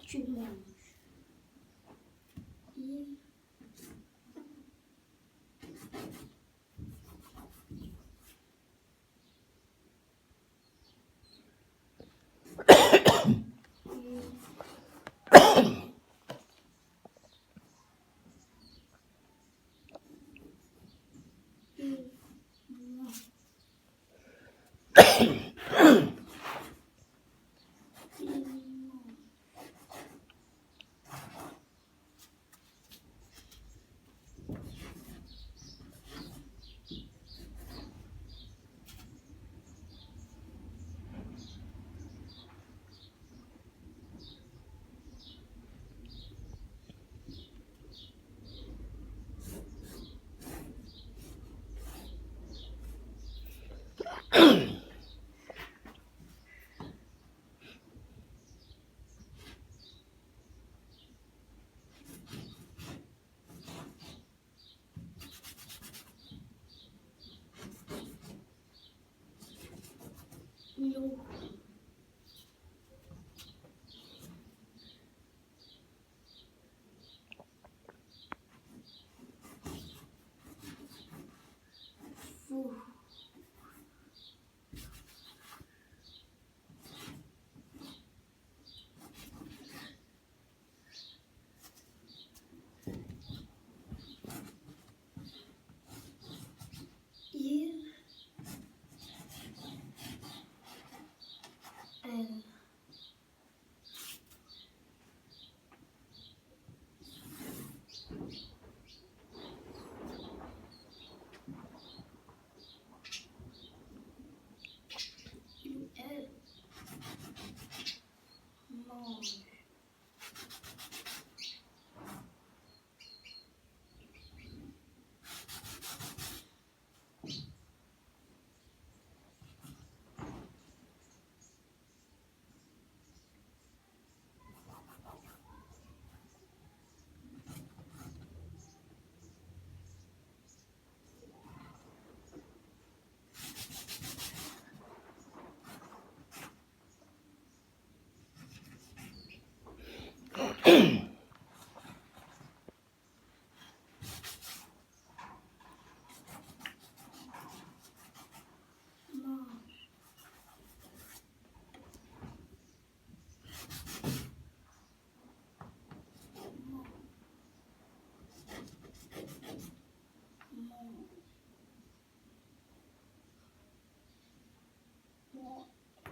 Tu manges. Non. Fou. Il. Elle. Elle mange.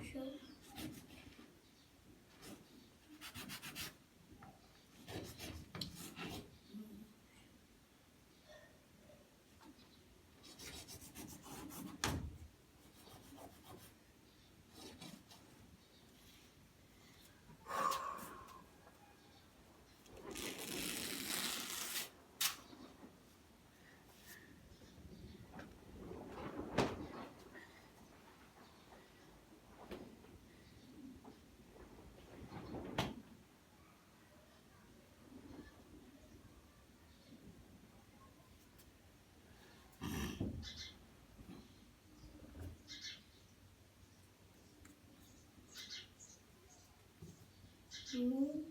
Je Nous.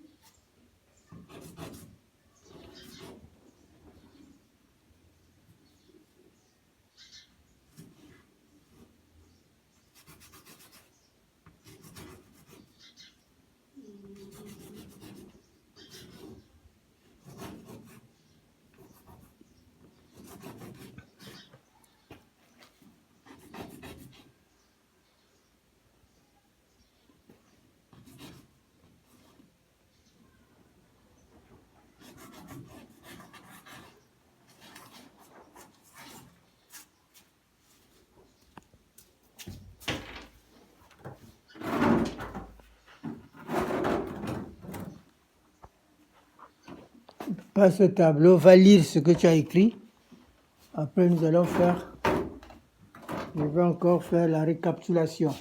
Pas ce tableau, va lire ce que tu as écrit. Après, nous allons faire, je vais encore faire la récapitulation.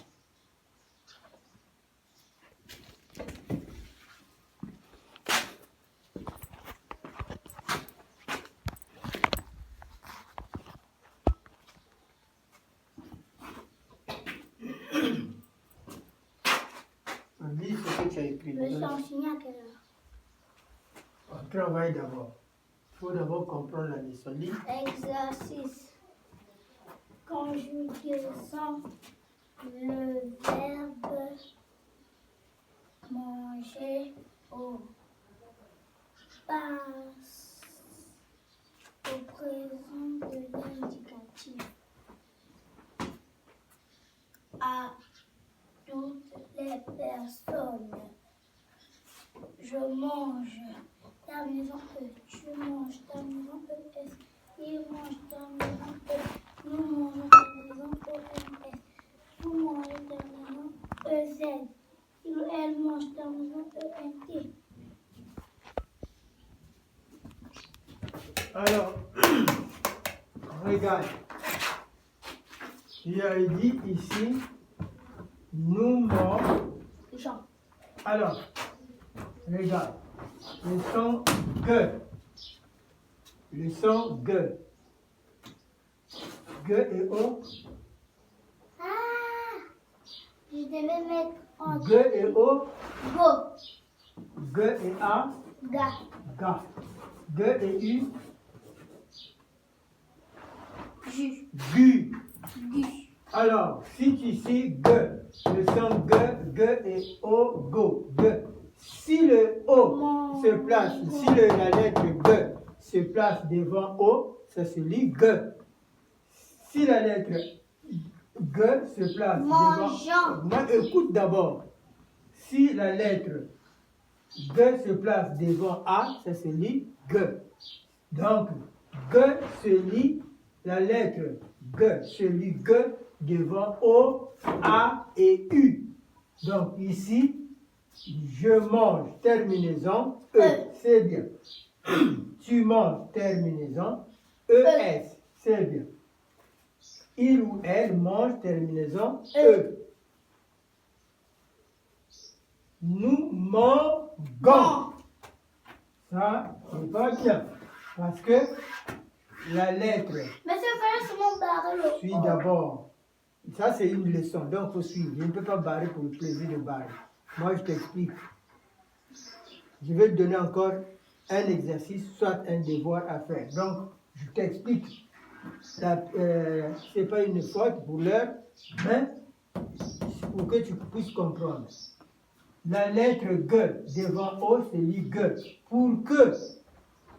Lis ce que tu as écrit. Je suis enseigné à quelle heure? On travaille d'abord. Il faut d'abord comprendre la leçon. Lis. Exercice. Conjugaison. Le verbe manger au passe au présent de l'indicatif. À toutes les personnes. Je mange. Terminaison E. Tu manges. Terminaison ES. Il mange. Terminaison E. Nous mangeons. Terminaison OMS. Vous mangez. Terminaison EZ. Il ou elle mange. Terminaison ENT. Alors, regarde. Il a dit ici, nous mangeons. Jean. Alors, regarde. Le son G. Le son G. G et O. Ah! Je devais mettre en G et O. go. G et A. Ga. Ga. G et U. Ju. Gu. Gu. Alors, si tu sais G, le son G, G et O, go, G. Si le O se place, si la lettre G se place devant O, ça se lit G. Si la lettre G se place Mangeant. devant... Non, écoute d'abord. Si la lettre G se place devant A, ça se lit G. Donc, G se lit, la lettre G se lit G devant O, A et U. Donc ici, je mange, terminaison, E. C'est bien. Tu manges, terminaison, ES. C'est bien. Il ou elle mange, terminaison, E. Nous mangeons. Ça, c'est pas bien. Parce que la lettre Mais c'est vrai, c'est mon barreau. suit d'abord. Ça, c'est une leçon, donc il faut suivre. Je ne peux pas barrer pour le plaisir de barrer. Moi, je t'explique. Je vais te donner encore un exercice, soit un devoir à faire. Donc, je t'explique. Ce n'est pas une faute pour l'heure, mais pour que tu puisses comprendre. La lettre G devant O, c'est lit G. Pour que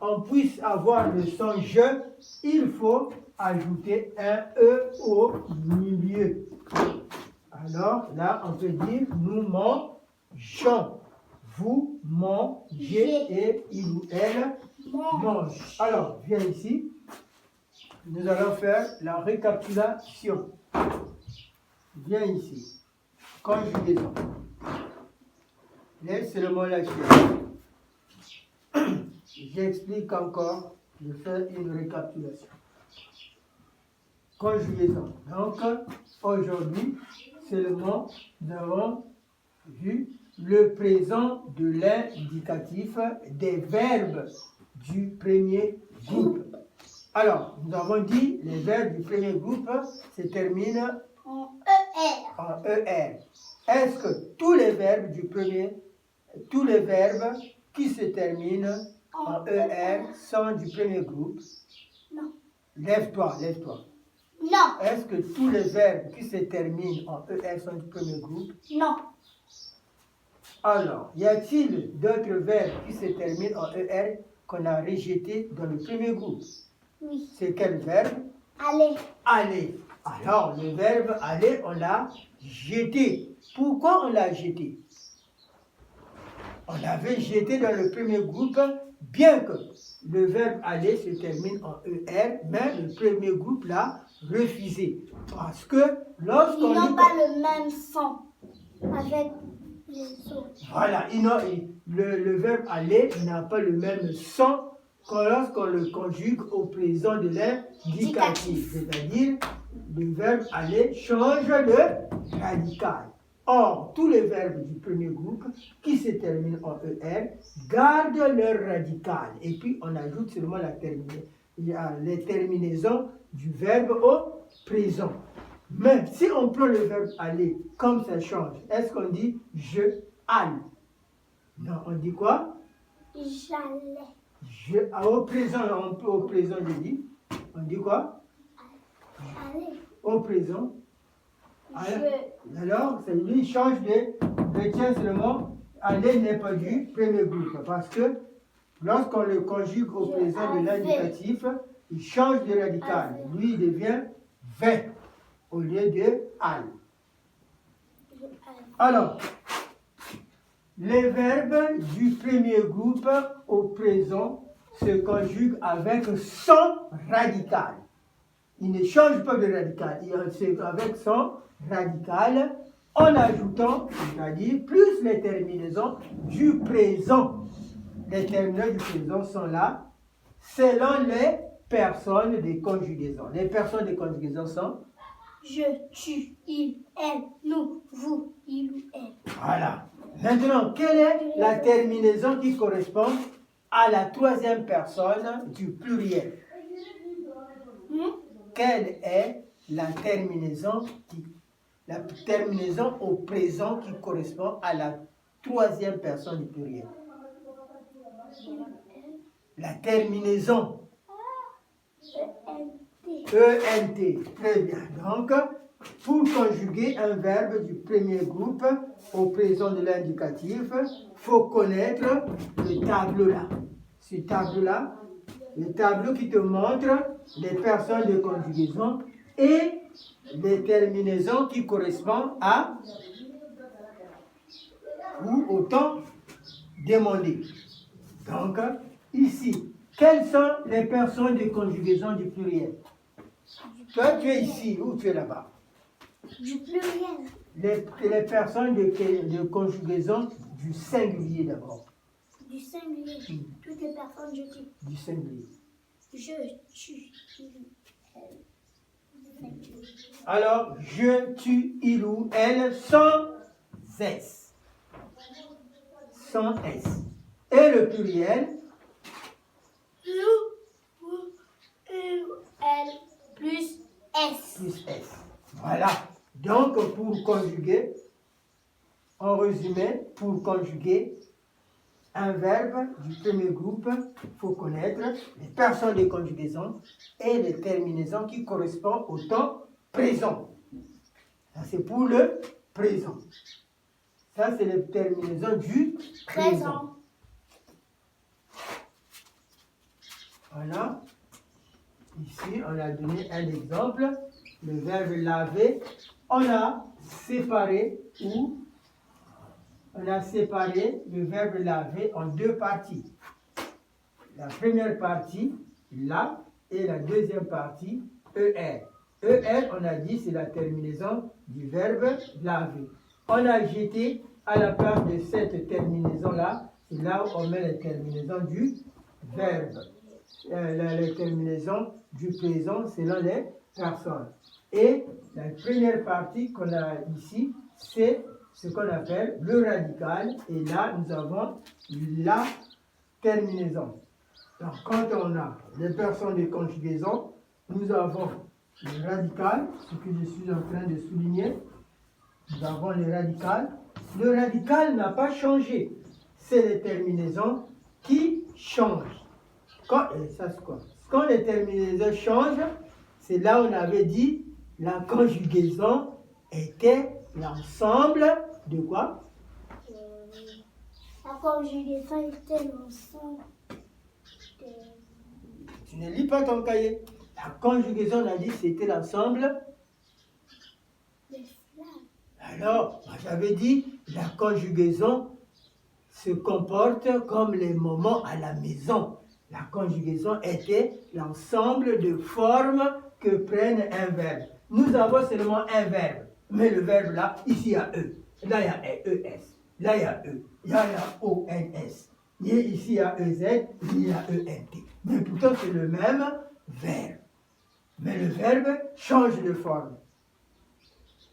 on puisse avoir le son je, il faut ajouter un E au milieu. Alors là, on peut dire nous mangeons. Vous mangez et il ou elle mange. Alors, viens ici. Nous allons faire la récapitulation. Viens ici. Conjugaison. Laisse seulement la chaise. J'explique encore, je fais une récapitulation. Conjugaison. Donc, aujourd'hui, seulement, nous avons vu le présent de l'indicatif des verbes du premier groupe. Alors, nous avons dit, les verbes du premier groupe se terminent En ER. en ER. Est-ce que tous les verbes du premier tous les verbes qui se terminent en ER sont du premier groupe. Non. Lève-toi, lève-toi. Non. Est-ce que tous les verbes qui se terminent en ER sont du premier groupe? Non. Alors, y a-t-il d'autres verbes qui se terminent en ER qu'on a rejetés dans le premier groupe? Oui. C'est quel verbe? Allez. Aller. Alors, le verbe aller, on l'a jeté. Pourquoi on l'a jeté? On l'avait jeté dans le premier groupe, bien que le verbe aller se termine en ER, mais le premier groupe l'a refusé. Parce que lorsqu'on... Ils n'ont pas le même son avec les autres. Voilà, le verbe aller n'a pas le même son que lorsqu'on le conjugue au présent de l'indicatif. C'est-à-dire, le verbe aller change de radical. Or, tous les verbes du premier groupe qui se terminent en ER gardent leur radical. Et puis, on ajoute seulement les terminaisons du verbe au présent. Mais si on prend le verbe aller, comme ça change, est-ce qu'on dit je aille? Non, on dit quoi? J'allais. Au présent, au présent, je dis. On dit quoi? Allez. Au présent. Je. Alors, c'est lui, il change retient seulement aller n'est pas du premier groupe. Parce que lorsqu'on le conjugue au présent de l'indicatif, il change de radical. Lui, il devient vais au lieu de al. Alors, les verbes du premier groupe au présent se conjuguent avec son radical. Il ne change pas de radical, c'est avec son radical en ajoutant, c'est-à-dire plus les terminaisons du présent. Les terminaisons du présent sont là selon les personnes de conjugaison. Les personnes de conjugaison sont je, tu, il, elle, nous, vous, il ou elle. Voilà. Maintenant, quelle est la terminaison qui correspond à la troisième personne du pluriel? Quelle est la terminaison au présent qui correspond à la troisième personne du pluriel? La terminaison ENT. Très bien. Donc, pour conjuguer un verbe du premier groupe au présent de l'indicatif, il faut connaître le tableau là. Ce tableau-là, le tableau qui te montre les personnes de conjugaison et les terminaisons qui correspondent à ou au temps demandé. Donc, ici, quelles sont les personnes de conjugaison du pluriel? Toi, tu es ici ou tu es là-bas? Du pluriel. Les personnes de conjugaison du singulier d'abord. Du singulier. Toutes les personnes, je dis. Du singulier. Je, tu, il, elle. Alors, je, tu, il ou elle sans S. Sans S. Et le pluriel? Nous, vous, il, elle, plus S. Plus S. Voilà. Donc, pour conjuguer, en résumé, pour conjuguer un verbe du premier groupe, il faut connaître les personnes de conjugaison et les terminaisons qui correspondent au temps présent. Ça, c'est pour le présent. Ça, c'est les terminaisons du présent. Voilà. Ici, on a donné un exemple. Le verbe laver. On a séparé le verbe laver en deux parties. La première partie, la, et la deuxième partie, ER. ER, on a dit, c'est la terminaison du verbe laver. On a jeté à la place de cette terminaison-là, c'est là où on met les terminaisons du verbe. Les terminaisons du présent selon les personnes. Et la première partie qu'on a ici, c'est ce qu'on appelle le radical. Et là, nous avons la terminaison. Donc, quand on a les personnes de conjugaison, nous avons le radical, ce que je suis en train de souligner. Nous avons le radical. Le radical n'a pas changé. c'est les terminaisons qui changent. Ça c'est quoi? Quand les terminaisons changent, c'est là où on avait dit la conjugaison était l'ensemble de quoi? La conjugaison était l'ensemble de... Tu ne lis pas ton cahier. La conjugaison, on a dit c'était l'ensemble. Alors, moi j'avais dit, la conjugaison se comporte comme les moments à la maison. La conjugaison était l'ensemble de formes que prennent un verbe. Nous avons seulement un verbe, mais le verbe là, ici il y a E, là il y a ES, là il y a E, là il y a ONS, ici il y a EZ, il y a ENT. Mais pourtant c'est le même verbe. Mais le verbe change de forme.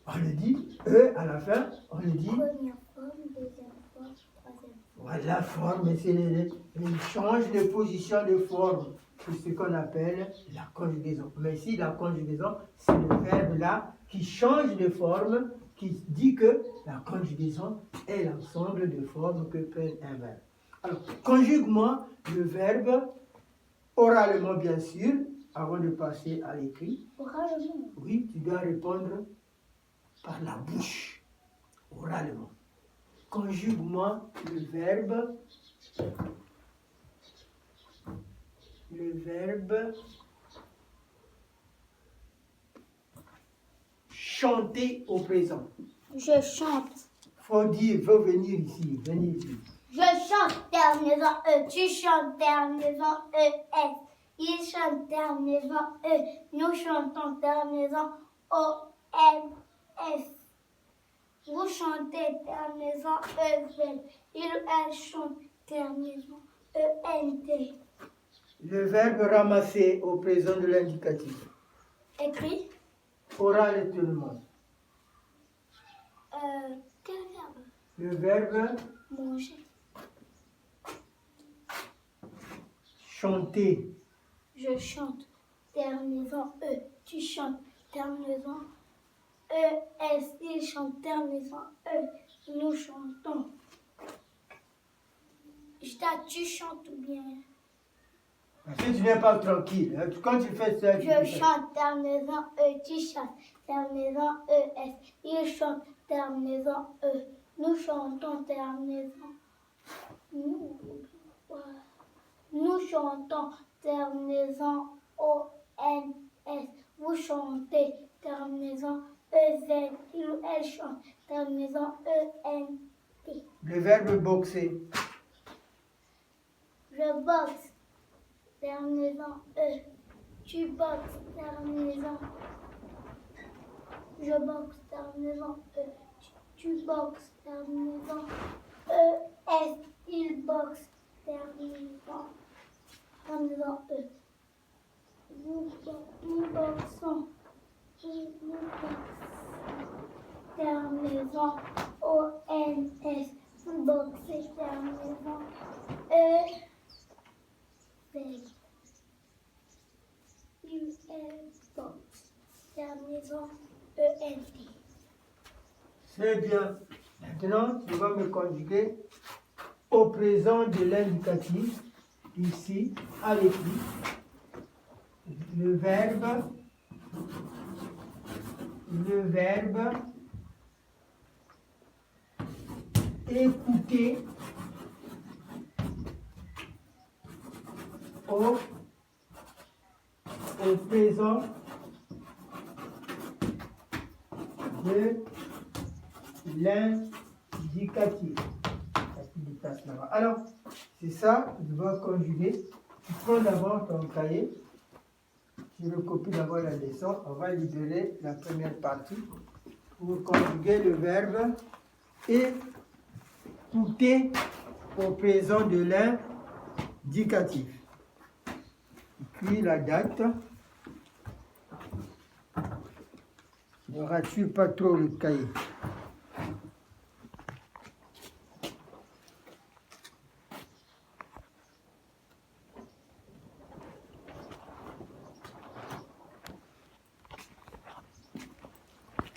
On le dit, E à la fin, on le dit. Première forme, deuxième forme, troisième forme. Voilà, forme, c'est il change de position de forme. C'est ce qu'on appelle la conjugaison. Mais ici, la conjugaison, c'est le verbe là qui change de forme, qui dit que la conjugaison est l'ensemble de formes que prend un verbe. Alors, conjugue-moi le verbe oralement, bien sûr, avant de passer à l'écrit. Oralement. Oui, tu dois répondre par la bouche, oralement. Conjugue-moi le verbe chanter au présent. Je chante. Faut venir ici, venir ici. Je chante, terminaison E. Tu chantes, terminaison ES. Il chante, terminaison E. Nous chantons, terminaison ONS. Vous chantez, terminaison EZ. Elle chante, terminaison ENT. Le verbe ramasser au présent de l'indicatif. Écrit. Oral et tout le monde. Quel verbe? Le verbe Manger. chanter. Je chante, terminaison E. Tu chantes, terminaison ES. Il chante, terminaison E. Nous chantons. Tu chantes ou bien? Parce que tu n'es pas tranquille. Quand tu fais ça, Je chante, terminaison E. Tu chantes, terminaison ES. Il chante, terminaison E. Nous chantons, terminaison. Nous chantons, terminaison ONS. Vous chantez, terminaison EZ. Il ou elle chante, terminaison ENT. Le verbe boxer. Je boxe, terminaison E. Tu boxes, terminaison. Je boxe, terminaison E. Tu boxes, terminaison ES. Il boxe, terminaison E. Nous boxons, terminaison ONS. Vous boxez, terminaison E. Box, terminaison ENT. C'est bien. Maintenant, tu vas me conjuguer au présent de l'indicatif, ici, à l'écrit. Le verbe écouter au présent de l'indicatif. Alors, c'est ça, tu dois conjuguer. Tu prends d'abord ton cahier, tu recopies d'abord la leçon, on va libérer la première partie pour conjuguer le verbe écouter au présent de l'indicatif. Puis la date. Ne rature pas trop le cahier.